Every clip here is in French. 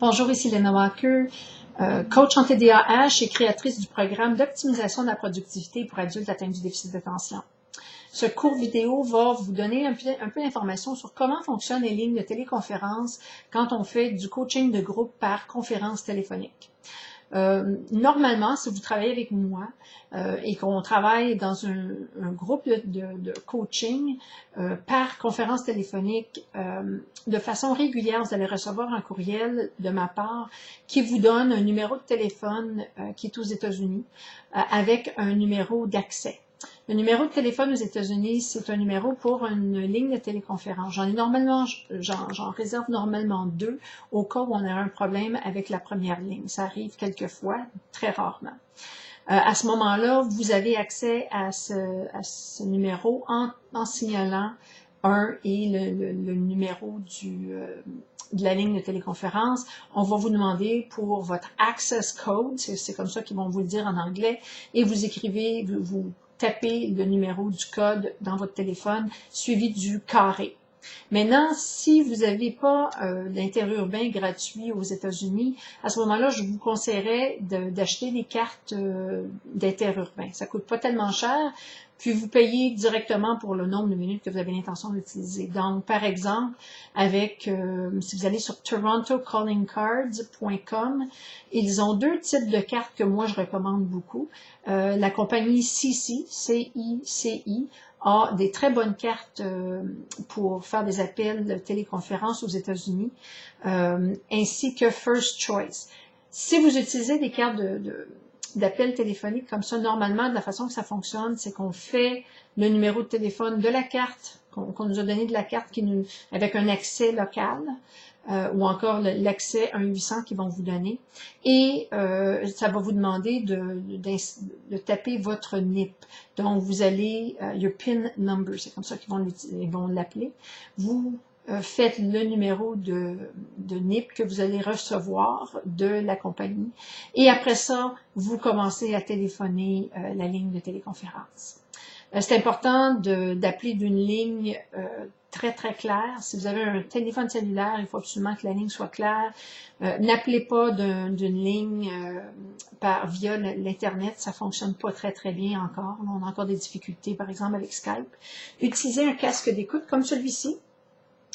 Bonjour, ici Lena Walker, coach en TDAH et créatrice du programme d'optimisation de la productivité pour adultes atteints du déficit d'attention. Ce court vidéo va vous donner un peu d'informations sur comment fonctionnent les lignes de téléconférence quand on fait du coaching de groupe par conférence téléphonique. Normalement, si vous travaillez avec moi et qu'on travaille dans un groupe de coaching par conférence téléphonique, de façon régulière, vous allez recevoir un courriel de ma part qui vous donne un numéro de téléphone qui est aux États-Unis avec un numéro d'accès. Le numéro de téléphone aux États-Unis, c'est un numéro pour une ligne de téléconférence. J'en réserve normalement 2 au cas où on a un problème avec la première ligne. Ça arrive quelquefois, très rarement. À ce moment-là, vous avez accès à ce numéro en signalant 1 et le numéro de la ligne de téléconférence. On va vous demander pour votre access code, c'est comme ça qu'ils vont vous le dire en anglais, et vous écrivez, vous tapez le numéro du code dans votre téléphone, suivi du carré. Maintenant, si vous n'avez pas d'interurbain gratuit aux États-Unis, à ce moment-là, je vous conseillerais d'acheter des cartes d'interurbain. Ça coûte pas tellement cher, puis vous payez directement pour le nombre de minutes que vous avez l'intention d'utiliser. Donc, par exemple, si vous allez sur torontocallingcards.com, ils ont 2 types de cartes que moi je recommande beaucoup. La compagnie CICI, C-I-C-I, a des très bonnes cartes pour faire des appels de téléconférence aux États-Unis, ainsi que First Choice. Si vous utilisez des cartes d'appel téléphonique comme ça, normalement, de la façon que ça fonctionne, c'est qu'on fait le numéro de téléphone de la carte, qu'on nous a donné de la carte avec un accès local, ou encore l'accès 1-800 qu'ils vont vous donner. Et ça va vous demander de taper votre NIP. Donc, vous allez, your PIN number, c'est comme ça qu'ils vont l'appeler. Vous faites le numéro de NIP que vous allez recevoir de la compagnie. Et après ça, vous commencez à téléphoner la ligne de téléconférence. C'est important d'appeler d'une ligne très, très claire. Si vous avez un téléphone cellulaire, il faut absolument que la ligne soit claire. N'appelez pas d'une ligne via l'Internet. Ça fonctionne pas très, très bien encore. On a encore des difficultés, par exemple, avec Skype. Utilisez un casque d'écoute comme celui-ci.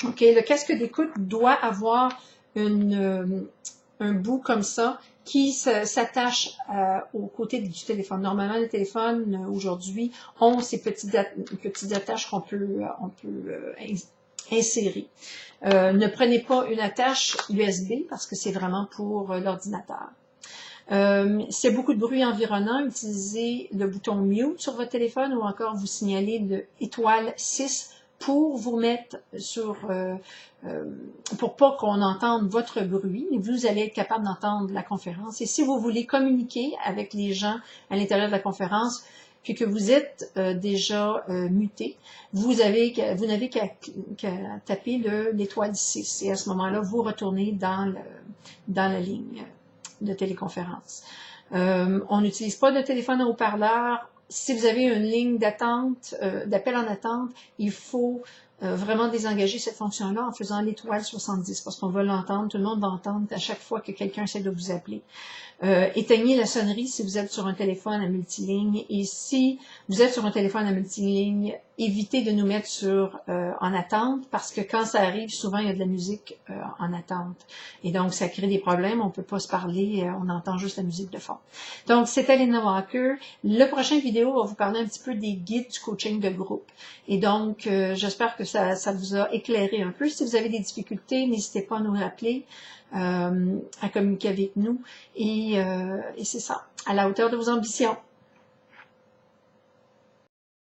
OK, le casque d'écoute doit avoir un bout comme ça qui s'attache au côté du téléphone. Normalement, les téléphones aujourd'hui ont ces petites attaches qu'on peut insérer. Ne prenez pas une attache USB parce que c'est vraiment pour l'ordinateur. S'il y a beaucoup de bruit environnant, utilisez le bouton Mute sur votre téléphone ou encore vous signalez le étoile 6 pour vous mettre pour pas qu'on entende votre bruit, vous allez être capable d'entendre la conférence. Et si vous voulez communiquer avec les gens à l'intérieur de la conférence, puis que vous êtes déjà muté, vous n'avez qu'à taper l'étoile 6. Et à ce moment-là, vous retournez dans la ligne de téléconférence. On n'utilise pas de téléphone à haut-parleur. Si vous avez une ligne d'attente, d'appel en attente, il faut vraiment désengager cette fonction-là en faisant l'étoile 70 parce qu'on va l'entendre, tout le monde va entendre à chaque fois que quelqu'un essaie de vous appeler. Éteignez la sonnerie si vous êtes sur un téléphone à multiligne et si vous êtes sur un téléphone à multiligne, évitez de nous mettre en attente parce que quand ça arrive, souvent il y a de la musique en attente et donc ça crée des problèmes, on peut pas se parler, on entend juste la musique de fond. Donc c'était Lena Walker. Le prochain vidéo va vous parler un petit peu des guides du coaching de groupe et donc j'espère que ça vous a éclairé un peu. Si vous avez des difficultés, n'hésitez pas à nous rappeler. À communiquer avec nous et c'est ça, à la hauteur de vos ambitions.